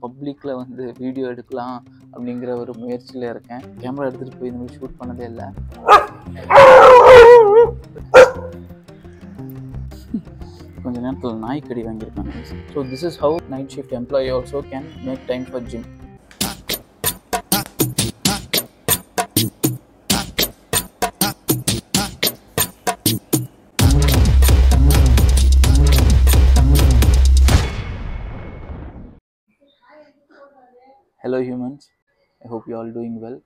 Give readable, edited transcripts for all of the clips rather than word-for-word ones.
பப்ளிக்கில் வந்து வீடியோ எடுக்கலாம் அப்படிங்கிற ஒரு முயற்சியில் இருக்கேன். கேமரா எடுத்துகிட்டு போய் இந்த மாதிரி ஷூட் பண்ணதே இல்லை. கொஞ்ச நேரத்தில் நாய்க்கடி வாங்கியிருக்காங்க. So this is how night shift employee also can make time for gym. Hello humans, I hope you all doing well.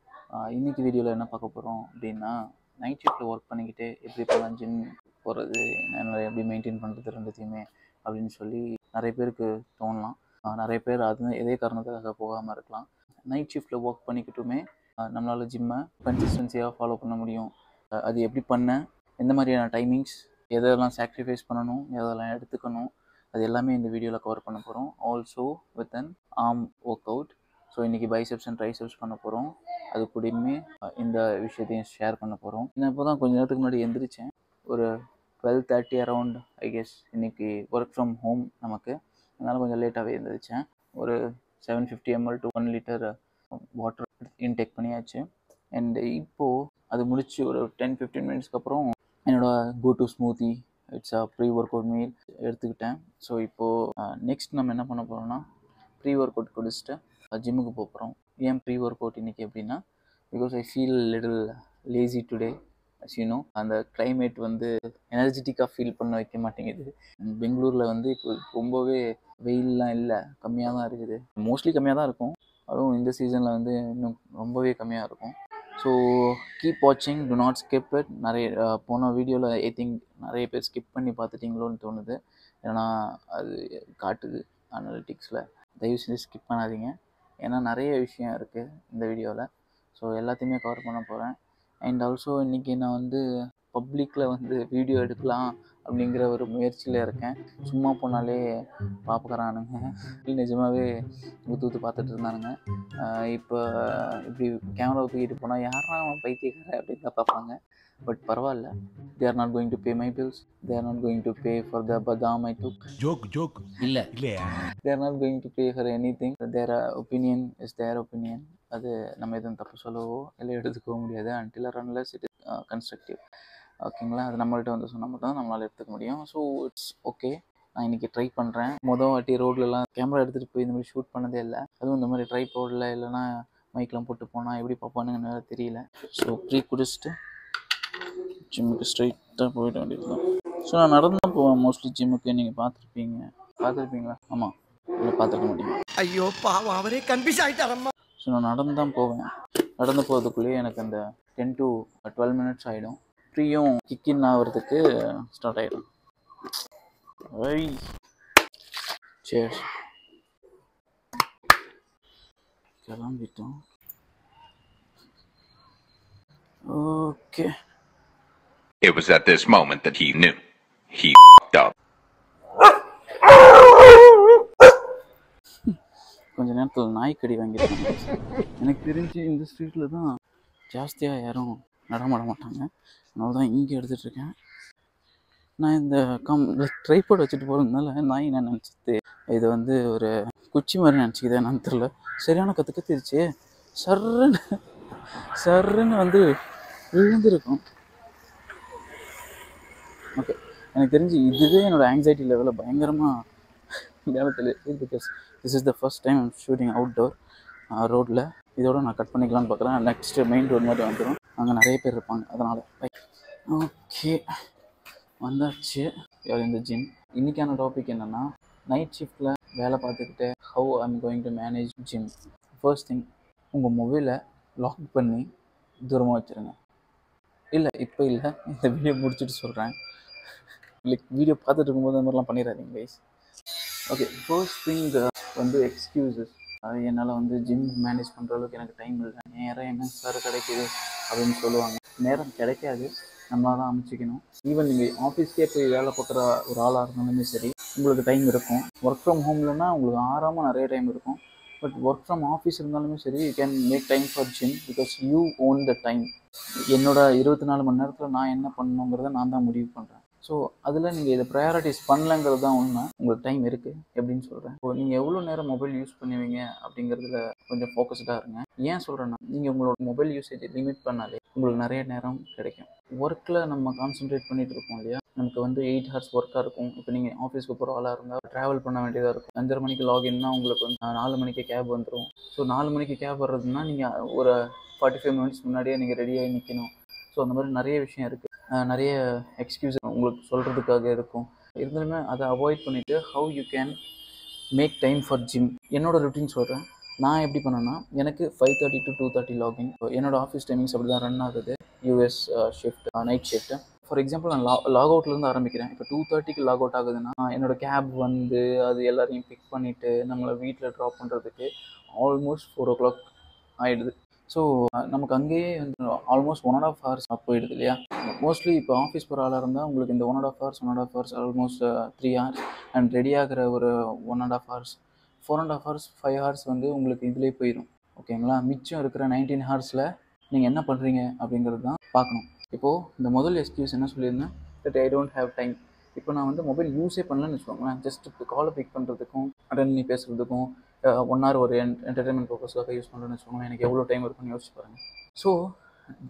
இன்றைக்கி வீடியோவில் என்ன பார்க்க போகிறோம் அப்படின்னா, நைட் ஷிஃப்ட்டில் ஒர்க் பண்ணிக்கிட்டே எப்படி போகலாம், ஜிம் போகிறது, என்ன எப்படி மெயின்டைன் பண்ணுறது ரெண்டுத்தையுமே அப்படின்னு சொல்லி நிறைய பேருக்கு தோணலாம். நிறைய பேர் அது எதே காரணத்துக்காக போகாமல் இருக்கலாம். நைட் ஷிஃப்ட்டில் ஒர்க் பண்ணிக்கிட்டுமே நம்மளால் ஜிம்மை கன்சிஸ்டன்சியாக ஃபாலோ பண்ண முடியும். அது எப்படி பண்ண, எந்த மாதிரியான டைமிங்ஸ், எதெல்லாம் சாக்ரிஃபைஸ் பண்ணணும், எதெல்லாம் எடுத்துக்கணும், அது எல்லாமே இந்த வீடியோவில் கவர் பண்ண போகிறோம். Also with an arm work out. So இன்றைக்கி பைசெப்ஸ் அண்ட் ட்ரைசெப்ஸ் பண்ண போகிறோம். அது கூடயுமே இந்த விஷயத்தையும் ஷேர் பண்ண போகிறோம். நான் இப்போ தான் கொஞ்சம் நேரத்துக்கு முன்னாடி எந்திரிச்சேன். ஒரு 12:30 அரவுண்ட் ஐ கெஸ். இன்றைக்கி ஒர்க் ஃப்ரம் ஹோம் நமக்கு, அதனால் கொஞ்சம் லேட்டாகவே எழுந்திரிச்சேன். ஒரு 750 ml to 1 liter water intake பண்ணியாச்சு. அண்ட் இப்போது அது முடிச்சு ஒரு 10-15 மினிட்ஸ்க்கு அப்புறம் என்னோடய go to smoothie, it's pre workout meal எடுத்துக்கிட்டேன். ஸோ இப்போது நெக்ஸ்ட் நம்ம என்ன பண்ண போகிறோம்னா, ப்ரீ ஒர்க் அவுட் குடிச்சிட்டு ஜிம்முக்கு போகிறோம். ஏன் ப்ரீ ஒர்க் அவுட் இன்றைக்கி அப்படின்னா, because I feel little lazy today. You know, அந்த கிளைமேட் வந்து எனர்ஜெட்டிக்காக ஃபீல் பண்ண வைக்க மாட்டேங்குது. பெங்களூரில் வந்து இப்போ ரொம்பவே வெயிலெலாம் இல்லை, கம்மியாக தான் இருக்குது. மோஸ்ட்லி கம்மியாக தான் இருக்கும், அதுவும் இந்த சீசனில் வந்து இன்னும் ரொம்பவே கம்மியாக இருக்கும். ஸோ கீப் வாட்சிங், டு நாட் ஸ்கிப் இட். நிறைய போன வீடியோவில் ஐ திங்க் நிறைய பேர் ஸ்கிப் பண்ணி பார்த்துட்டிங்களோன்னு தோணுது. ஏன்னா அது காட்டுது அனலிட்டிக்ஸில். தயவு செஞ்சு ஸ்கிப் பண்ணாதீங்க, ஏன்னா நிறைய விஷயம் இருக்குது இந்த வீடியோவில். ஸோ எல்லாத்தையுமே கவர் பண்ண போகிறேன். அண்ட் ஆல்சோ இன்றைக்கி நான் வந்து பப்ளிக்கில் வந்து வீடியோ எடுக்கலாம் அப்படிங்கிற ஒரு முயற்சியில் இருக்கேன். சும்மா போனாலே பார்க்குறானுங்க, நிஜமாகவே ஊற்று பார்த்துட்டு இருந்தானுங்க. இப்போ இப்படி கேமராவை தூக்கிட்டு போனால் யாரா பைத்தியக்கார அப்படின்னு தான் பார்ப்பாங்க. பட் பரவாயில்ல, they are not going to pay my bills, they are not going to pay for the badam I took. joke இல்லையா, they are not going to pay for anything. their opinion is their opinion. அது நம்ம எதுவும் தப்பு சொல்லவோ இல்லை எடுத்துக்கவும் முடியாது until or unless it is constructive. ஓகேங்களா, அது நம்மள்கிட்ட வந்து சொன்னால் மட்டும் தான் நம்மளால் எடுத்துக்க முடியும். So it's okay. நான் இன்றைக்கி ட்ரை பண்ணுறேன். மொதல் வாட்டி ரோட்லலாம் கேமரா எடுத்துகிட்டு போய் இந்த மாதிரி ஷூட் பண்ணதே இல்லை. அதுவும் இந்த மாதிரி ட்ரை போடல, இல்லைனா மைக்கெலாம் போட்டு போனால் எப்படி பார்ப்பானுங்கன்னு வேறு தெரியல. ஸோ ப்ரீ குடிச்சிட்டு ஜிம்முக்கு ஸ்ட்ரைட்டாக போயிட வேண்டியது தான். ஸோ நான் நடந்து தான் போவேன் மோஸ்ட்லி ஜிம்முக்கு. நீங்கள் பார்த்துருப்பீங்களா? ஆமாம், இல்லை பார்த்துருக்க மாட்டீங்க. ஐயோ பாவம், அவரே கன்ஃபியூஸ் ஆகிட்டாரம்மா. ஸோ நான் நடந்து தான் போவேன். நடந்து போகிறதுக்குள்ளேயே எனக்கு அந்த 10 to 12 மினிட்ஸ் ஆகிடும். ஃப்ரீயும் கிக்கின் ஆகிறதுக்கு ஸ்டார்ட் ஆகிடும். சேர்ஸ், கிளம்பிட்டோம். Okay. It was at this moment that he knew. He up. கொஞ்ச நேரத்தில் நாய்க்கடி வாங்கியிருக்காங்க. எனக்கு தெரிஞ்சு இந்த ஸ்ட்ரீட்டில் தான் ஜாஸ்தியாக யாரும் நடமாட மாட்டாங்க. அதனால தான் இங்கே எடுத்துகிட்ருக்கேன். நான் இந்த ட்ரைபாட் வச்சுட்டு போகிறதுனால நாய் நான் நினச்சிட்டு இது வந்து ஒரு குச்சி மாதிரி நினச்சிக்கிதே நான் தெரில. சரியான கற்றுருச்சு. சர்ன்னு வந்து விழுந்துருக்கும். ஓகே, எனக்கு தெரிஞ்சு இதுவே என்னோடய ஆங்ஸைட்டி லெவலில் பயங்கரமாக மேலே தெரியுது. Because this is the first time I'm shooting outdoor ரோட்டில். இதோட நான் கட் பண்ணிக்கலான்னு பார்க்குறேன். நெக்ஸ்ட்டு மெயின் ரோடு மாதிரி வந்துடும், அங்கே நிறைய பேர் இருப்பாங்க, அதனால். ஓகே, வந்தாச்சு இந்த ஜிம். இன்றைக்கான டாபிக் என்னென்னா, நைட் ஷிஃப்ட்டில் வேலை பார்த்துக்கிட்டு how I'm going to manage gym. First thing, உங்கள் மொபைலை லாக் பண்ணி தூரமாக வச்சுருங்க. இல்லை இப்போ இல்லை, இந்த வீடியோ முடிச்சுட்டு சொல்கிறேன். லைக் வீடியோ பார்த்துட்டு இருக்கும்போது அந்த மாதிரிலாம் பண்ணிடாதீங்க கைஸ். ஓகே, ஃபர்ஸ்ட் திங் வந்து எக்ஸ்கியூசஸ். அது என்னால் வந்து ஜிம் மேனேஜ் பண்ணுற அளவுக்கு எனக்கு டைம் இல்லை, நேரம் என்ன சார் கிடைக்கிது அப்படின்னு சொல்லுவாங்க. நேரம் கிடைக்காது, நம்மளாக தான் அமைச்சிக்கணும். ஈவன் நீங்கள் ஆஃபீஸ்க்கே போய் வேலை பார்க்குற ஒரு ஆளாக இருந்தாலுமே சரி, உங்களுக்கு டைம் இருக்கும். ஒர்க் ஃப்ரம் ஹோம்லன்னா உங்களுக்கு ஆறாமல் நிறைய டைம் இருக்கும். பட் ஒர்க் ஃப்ரம் ஆஃபீஸ் இருந்தாலுமே சரி, you can make time for gym because you own the time. என்னோட 24 மணி நேரத்தில் நான் என்ன பண்ணணுங்கிறத நான் தான் முடிவு பண்ணுறேன். ஸோ அதில் நீங்கள் இதை ப்ரையாரிட்டிஸ் பண்ணலங்கிறது தான் உண்மை. உங்களுக்கு டைம் இருக்குது எப்படின்னு சொல்கிறேன். இப்போ நீங்கள் எவ்வளோ நேரம் மொபைல் யூஸ் பண்ணுவீங்க அப்படிங்கிறதுல கொஞ்சம் ஃபோக்கஸ்டாக இருங்க. ஏன் சொல்கிறேன்னா, நீங்கள் உங்களோட மொபைல் யூசேஜ் லிமிட் பண்ணாலே உங்களுக்கு நிறைய நேரம் கிடைக்கும். ஒர்க்கில் நம்ம கான்சென்ட்ரேட் பண்ணிகிட்டு இருக்கோம் இல்லையா, நமக்கு வந்து 8 ஹவர்ஸ் ஒர்க்காக இருக்கும். இப்போ நீங்கள் ஆஃபீஸ்க்கு போகிற ஆளாக இருந்தால் ட்ராவல் பண்ண வேண்டியதாக இருக்கும். 5:30 மணிக்கு லாகின்னா உங்களுக்கு வந்து 4 மணிக்கு கேப் வந்துடும். ஸோ 4 மணிக்கு கேப் வர்றதுன்னா நீங்கள் ஒரு 45 மினிட்ஸ் முன்னாடியே நீங்கள் ரெடியாகி நிற்கணும். ஸோ அந்த மாதிரி நிறைய விஷயம் இருக்குது. நிறைய எக்ஸ்கியூஸ் உங்களுக்கு சொல்கிறதுக்காக இருக்கும். இருந்தாலுமே அதை அவாய்ட் பண்ணிவிட்டு how you can make time for gym. என்னோடய ருட்டீன் சொல்கிறேன். நான் எப்படி பண்ணேன்னா, எனக்கு 5:30 to 2:30 லாகின். என்னோடய ஆஃபீஸ் டைமிங்ஸ் அப்படி தான் ரன் ஆகுது. US shift, night shift. For example நான் லாக் அவுட்லேருந்து ஆரம்பிக்கிறேன். இப்போ 2:30க்கு லாக் அவுட் ஆகுதுன்னா, என்னோடய கேப் வந்து அது எல்லாரையும் பிக் பண்ணிவிட்டு நம்மளை வீட்டில் ட்ராப் பண்ணுறதுக்கு ஆல்மோஸ்ட் 4 o'clock ஆகிடுது. ஸோ நமக்கு அங்கேயே வந்து ஆல்மோஸ்ட் 1.5 hours போயிடுது இல்லையா. மோஸ்ட்லி இப்போ ஆஃபீஸ் போகிற ஆளாக இருந்தால் உங்களுக்கு இந்த 1.5 hours almost 3 hours and ready ஆகிற ஒரு 1.5 hours 4.5 hours 5 hours வந்து உங்களுக்கு இதிலே போயிடும். ஓகேங்களா. மிச்சம் இருக்கிற 19 hours நீங்கள் என்ன பண்ணுறீங்க அப்படிங்கிறது தான் பார்க்கணும். இப்போது இந்த முதல் எக்ஸ்கியூஸ் என்ன சொல்லியிருந்தேன், that I don't have time. இப்போ நான் வந்து மொபைல் யூஸே பண்ணலன்னு வச்சுக்கோங்களேன். ஜஸ்ட் இப்போ காலை பிக் பண்ணுறதுக்கும் அட்டன் பண்ணி பேசுகிறதுக்கும் 1 hour ஒரு என்டர்டைன்மெண்ட் பர்பஸ்க்காக யூஸ் பண்ணுறேன்னு வச்சுக்கோங்களேன். எனக்கு எவ்வளோ டைம் இருக்குன்னு யோசிச்சு பாருங்கள். ஸோ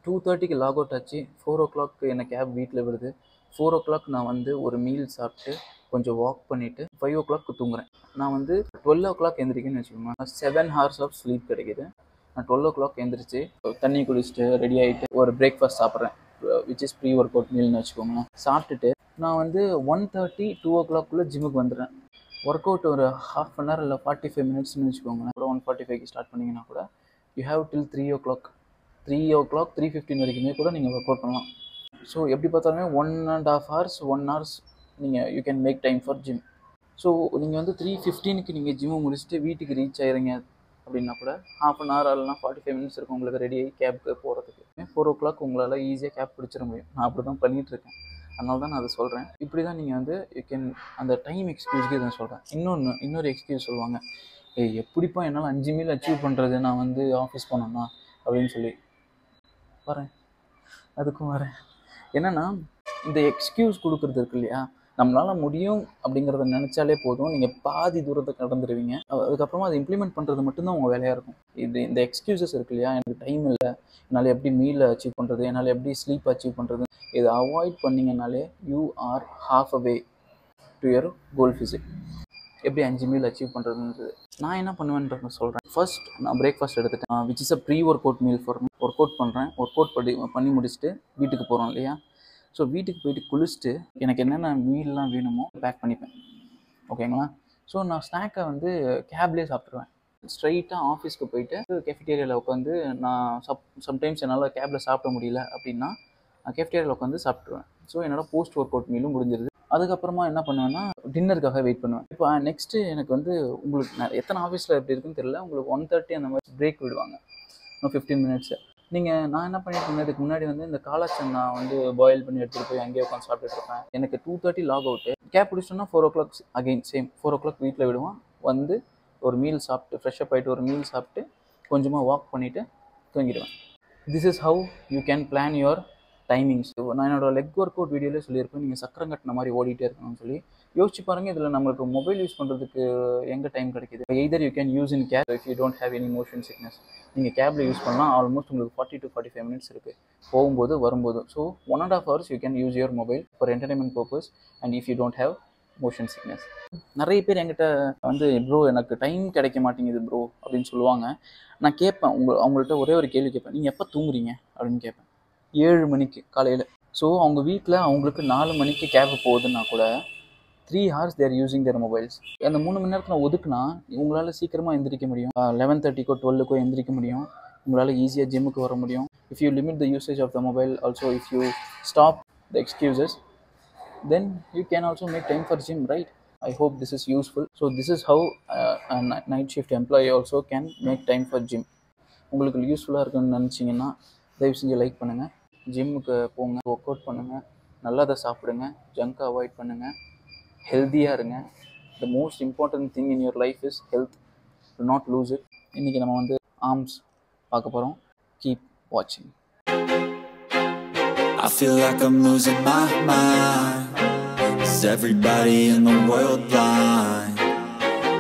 2:30க்கு லாக் அவுட் ஆச்சு. 4 o'clock என்னை கேப் வீட்டில் விடுது. 4 o'clock நான் வந்து ஒரு மீல் சாப்பிட்டு கொஞ்சம் வாக் பண்ணிவிட்டு 5 o'clock தூங்குறேன். நான் வந்து 12 o'clock எந்திரிக்கணும்னு வச்சுக்கோங்களேன். 7 hours ஆஃப் ஸ்லீப் கிடைக்கிது. நான் 12 o'clock எந்திரிச்சு தண்ணி குளிச்சுட்டு ரெடி ஆகிட்டு ஒரு பிரேக்ஃபாஸ்ட் சாப்பிட்றேன், which is pre workout மீல்னு வச்சுக்கோங்களேன். சாப்பிட்டுட்டு நான் வந்து 1:30 2 o'clock ஜிம்முக்கு வந்துடுறேன். ஒர்க் அவுட் ஒரு half an hour இல்லை 45 minutesன்னு வச்சுக்கோங்களேன். கூட 1:45க்கு ஸ்டார்ட் பண்ணிங்கன்னா கூட யூ ஹேவ் டில் 3 o'clock 3:15 வரைக்குமே கூட நீங்கள் ஒர்க் அவுட் பண்ணலாம். ஸோ எப்படி பார்த்தாலுமே 1.5 hours 1 hours நீங்கள் you can make time for gym. So நீங்கள் வந்து 3:15க்கு நீங்கள் ஜிம்மை முடிச்சுட்டு வீட்டுக்கு ரீச் ஆகிறீங்க அப்படின்னா கூட half an hour இல்லைனா 45 minutes இருக்கும் உங்களுக்கு ரெடி ஆகி கேப்க்கு போகிறதுக்கு. 4 o'clock உங்களால் ஈஸியாக கேப் பிடிச்சிட முடியும். நான் அப்படி தான் பண்ணிகிட்ருக்கேன். அதனால தான் நான் அதை சொல்கிறேன். இப்படி தான் நீங்கள் வந்து யூ கேன் அந்த டைம் எக்ஸ்கியூஸ்க்கு நான் சொல்கிறேன். இன்னொரு எக்ஸ்கியூஸ் சொல்லுவாங்க, எப்படிப்பா என்னால் 5 மீல் அச்சீவ் பண்ணுறது நான் வந்து ஆஃபீஸ் போனேன்னா அப்படின்னு சொல்லி அதுக்கும் வரேன். என்னென்னா, இந்த எக்ஸ்கியூஸ் கொடுக்குறது இருக்கு இல்லையா, நம்மளால் முடியும் அப்படிங்கிறத நினச்சாலே போதும், நீங்கள் பாதி தூரத்தை கடந்துருவீங்க. அதுக்கப்புறமா அதை இம்ப்ளிமெண்ட் பண்ணுறது மட்டும்தான் உங்கள் வேலையாக இருக்கும். இந்த எக்ஸ்கியூசஸ் இருக்கு இல்லையா, எனக்கு டைம் இல்லை, என்னால் எப்படி மீலை அச்சீவ் பண்ணுறது, என்னால் எப்படி ஸ்லீப் அச்சீவ் பண்ணுறது, இதை அவாய்ட் பண்ணிங்கனாலே you are half a way to your goal physique. எப்படி 5 மீல் அச்சீவ் பண்ணுறதுன்றது நான் என்ன பண்ணுவேன்றத சொல்கிறேன். ஃபர்ஸ்ட் நான் பிரேக்ஃபாஸ்ட் எடுத்துட்டேன், which is a pre workout meal for me. Workout பண்ணுறேன். ஒர்க் அவுட் பண்ணி முடிச்சுட்டு வீட்டுக்கு போகிறோம் இல்லையா. ஸோ வீட்டுக்கு போயிட்டு குளிச்சுட்டு எனக்கு என்னென்ன மீல்லாம் வேணுமோ பேக் பண்ணிப்பேன். ஓகேங்களா. ஸோ நான் ஸ்நாக்கை வந்து கேப்லேயே சாப்பிட்ருவேன். ஸ்ட்ரைட்டாக ஆஃபீஸ்க்கு போயிட்டு கேஃபிடேரியாவில் உட்காந்து நான் சம்டைம்ஸ் என்னால் கேபில் சாப்பிட முடியல அப்படின்னா கேஃபிடேரியாவில் உட்காந்து சாப்பிட்ருவேன். ஸோ என்னோடய போஸ்ட் ஒர்க் அவுட் மீலும் முடிஞ்சிருது. அதுக்கப்புறமா என்ன பண்ணுவேன்னா டின்னருக்காக வெயிட் பண்ணுவேன். இப்போ நெக்ஸ்ட்டு எனக்கு வந்து உங்களுக்கு எத்தனை ஆஃபீஸில் எப்படி இருக்குன்னு தெரியல, உங்களுக்கு 1:30 அந்த மாதிரி பிரேக் விடுவாங்க, 15 minutes. நான் என்ன பண்ணிட்டு இருந்தேன், இதுக்கு முன்னாடி வந்து இந்த காளாச்சன்னா வந்து பாயில் பண்ணி எடுத்துகிட்டு போய் அங்கேயே உட்காந்து சாப்பிட்டுட்டு இருப்பேன். எனக்கு 2:30 லாக் அவுட்டு. கேப் பிடிச்சிட்டோன்னா 4 o'clock அகெயின் சேம் 4 o'clock வீட்டில் விடுவான். வந்து ஒரு மீல் சாப்பிட்டு ஃப்ரெஷ்ஷப் ஆகிட்டு ஒரு மீல் சாப்பிட்டு கொஞ்சமாக வாக் பண்ணிவிட்டு தூங்கிடுவேன். This is how you can plan your timings. நான் என்னோட லெக் ஒர்க் அவுட் வீடியோவில் சொல்லியிருப்பேன், நீங்கள் சக்கரம் கட்டின மாதிரி ஓடிட்டே இருக்கணும்னு சொல்லி. யோசிச்சு பாருங்கள், இதில் நம்மளுக்கு மொபைல் யூஸ் பண்ணுறதுக்கு எங்கே டைம் கிடைக்கிது. Either you can use in cab if you don't have any motion sickness. நீங்கள் கேபில் யூஸ் பண்ணால் ஆல்மோஸ்ட் உங்களுக்கு 40 to 45 minutes இருக்குது போகும்போது வரும்போது. So 1.5 hours you can use your mobile for entertainment purpose and if you don't have motion sickness. நிறைய பேர் என்கிட்ட வந்து ப்ரோ எனக்கு டைம் கிடைக்க மாட்டேங்குது ப்ரோ அப்படின்னு சொல்லுவாங்க. நான் கேட்பேன், அவங்கள்ட்ட ஒரே ஒரு கேள்வி கேட்பேன், நீங்கள் எப்போ தூங்குறீங்க அப்படின்னு கேட்பேன். 7 மணிக்கு காலையில். ஸோ அவங்க வீட்டில் அவங்களுக்கு 4 மணிக்கு கேப் போகுதுன்னா கூட 3 hours தேர் யூஸிங் தேர் மொபைல்ஸ். அந்த 3 மணி நேரத்தில் ஒதுக்குனா உங்களால் சீக்கிரமாக எந்திரிக்க முடியும். 11:30 12 எந்திரிக்க முடியும். உங்களால் ஈஸியாக ஜிம்முக்கு வர முடியும். If you limit the usage of the mobile, also if you stop the excuses, then you can also make time for gym, right? I hope this is useful. So this is how a night shift employee also can make time for gym. உங்களுக்கு யூஸ்ஃபுல்லாக இருக்குன்னு நினச்சிங்கன்னா தயவு செஞ்சு like பண்ணுங்கள், ஜிம்முக்கு போங்க, work out பண்ணுங்கள், நல்லதை சாப்பிடுங்க, ஜங்கை அவாய்ட் பண்ணுங்கள், ஹெல்த்தியாக இருங்க. The most important thing in your life is health. Do not lose it. இன்றைக்கி நம்ம வந்து ஆர்ம்ஸ் பார்க்க போகிறோம். Keep watching. I feel like I'm losing my mind. Is everybody in the world blind?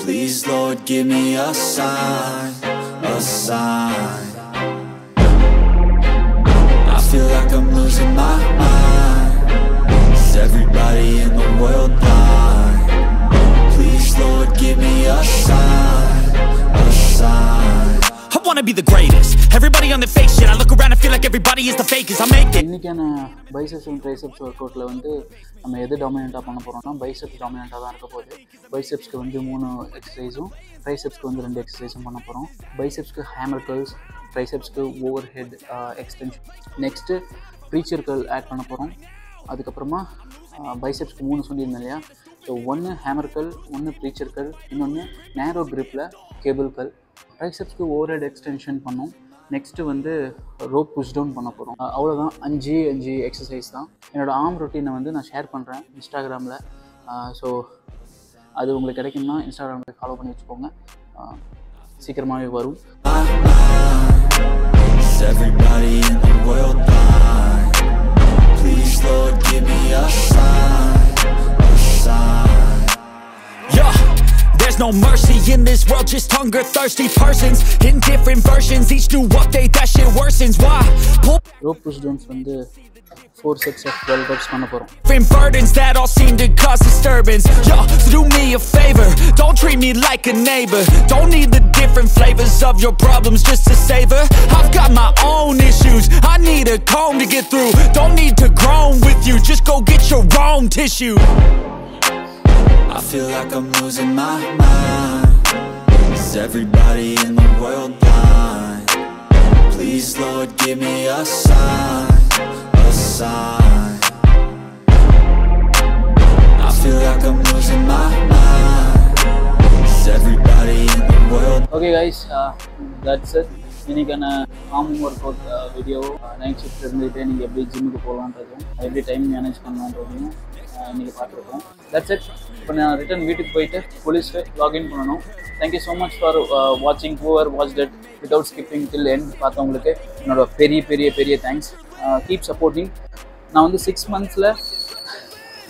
Please, Lord, give me a sign, a sign. I feel like I'm losing my mind. Is everybody in the world blind? Please, Lord, give me a sign, a sign. I wanna be the greatest. Everybody on the fake shit. I look around and feel like everybody is the fakest. I make it. இன்றைக்கான biceps and triceps work அவுட்டில் வந்து நம்ம எது டாமினண்ட்டாக பண்ண போகிறோம்னா biceps டாமினண்ட்டாக தான் இருக்க போகுது. பைசெப்ஸ்க்கு வந்து 3 எக்ஸசைஸும் ட்ரைசெப்ஸ்க்கு வந்து 2 எக்ஸசைஸும் பண்ண போகிறோம். பைசெப்ஸ்க்கு ஹேமர் கர்ல்ஸ், ட்ரைசெப்ஸ்க்கு overhead extension. Next preacher curl add பண்ண போகிறோம். அதுக்கப்புறமா பைசெப்ஸ்க்கு 3 சொல்லியிருந்தேன் இல்லையா. So 1 hammer curl, 1 preacher curl, இன்னொன்று நேரோ கிரிப்பில் கேபிள் கர்ல். ட்ரைசெப்ஸ்க்கு ஓவர் ஹெட் எக்ஸ்டென்ஷன் பண்ணோம். நெக்ஸ்ட்டு வந்து ரோப் புஷ் டவுன் பண்ண போகிறோம். அவ்வளோதான், 5 எக்ஸசைஸ் தான். என்னோடய ஆர்ம் ரொட்டீனை வந்து நான் ஷேர் பண்ணுறேன் இன்ஸ்டாகிராமில். ஸோ அது உங்களுக்கு கிடைக்கும்னா இன்ஸ்டாகிராமில் ஃபாலோ பண்ணி வச்சுக்கோங்க, சீக்கிரமாகவே வரும். There's no mercy in this world, just hunger-thirsty persons in different versions. Each new update, that shit worsens. Why? Rope push downs வந்து 4 sets of 12 reps பண்ண போறோம். Different burdens that all seem to cause disturbance. Yo, so do me a favor, don't treat me like a neighbor. Don't need the different flavors of your problems just to savor. I've got my own issues, I need a comb to get through. Don't need to groan with you, just go get your own tissue. I feel like I'm losing my mind. Is everybody in the world blind? Please, Lord, give me a sign, a sign. I feel like I'm losing my mind. Is everybody in the world? Okay guys, that's it. இன்றைக்கான arm work out video. Night shift இருந்துகிட்டே நீங்கள் எப்படி ஜிம்முக்கு போகலான்றதும் எப்படி time manage பண்ணலான்றதையும் இன்றைக்கி பார்த்துருக்கோம். That's it. இப்போ நான் ரிட்டன் வீட்டுக்கு போயிட்டு போலீஸில் லாகின் பண்ணணும். தேங்க்யூ ஸோ மச் ஃபார் வாட்சிங். Whoever watched it without skipping till end பார்த்தவங்களுக்கு என்னோட பெரிய பெரிய பெரிய தேங்க்ஸ். Keep supporting. நான் வந்து 6 monthsல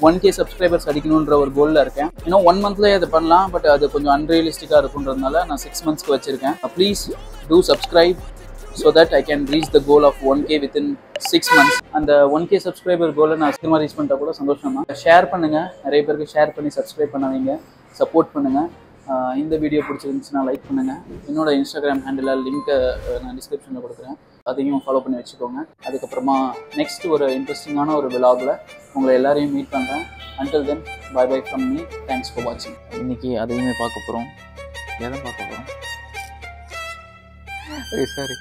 1K சப்ஸ்கிரைபர்ஸ் அடிக்கணுன்ற ஒரு கோலில் இருக்கேன். இன்னும் 1 monthலேயே அதை பண்ணலாம், பட் அது கொஞ்சம் அன்ரியலிஸ்டிக்காக இருக்குன்றதுனால நான் 6 monthsக்கு வச்சுருக்கேன். Please do subscribe so that I can reach the goal of 1K within 6 months. அந்த 1K சப்ஸ்கிரைபர் கோலை நான் சீக்கிரமாக ரீச் பண்ணிட்டா கூட சந்தோஷம் தான். ஷேர் பண்ணுங்கள், நிறைய பேருக்கு ஷேர் பண்ணி சப்ஸ்கிரைப் பண்ண வைங்க, சப்போர்ட் பண்ணுங்கள். இந்த வீடியோ பிடிச்சிருந்துச்சுன்னா லைக் பண்ணுங்கள். என்னோட இன்ஸ்டாகிராம் ஹேண்டில் லிங்க்கை நான் டிஸ்கிரிப்ஷனில் கொடுக்குறேன், அதையும் ஃபாலோ பண்ணி வச்சுக்கோங்க. அதுக்கப்புறமா நெக்ஸ்ட் ஒரு இன்ட்ரெஸ்டிங்கான ஒரு விலாகில் உங்களை எல்லாரையும் மீட் பண்ணுறேன். Until then bye bye from me. Thanks for வாட்சிங். இன்றைக்கி அதையுமே பார்க்க போகிறோம். எதை பார்க்க போகிறோம்? சாரி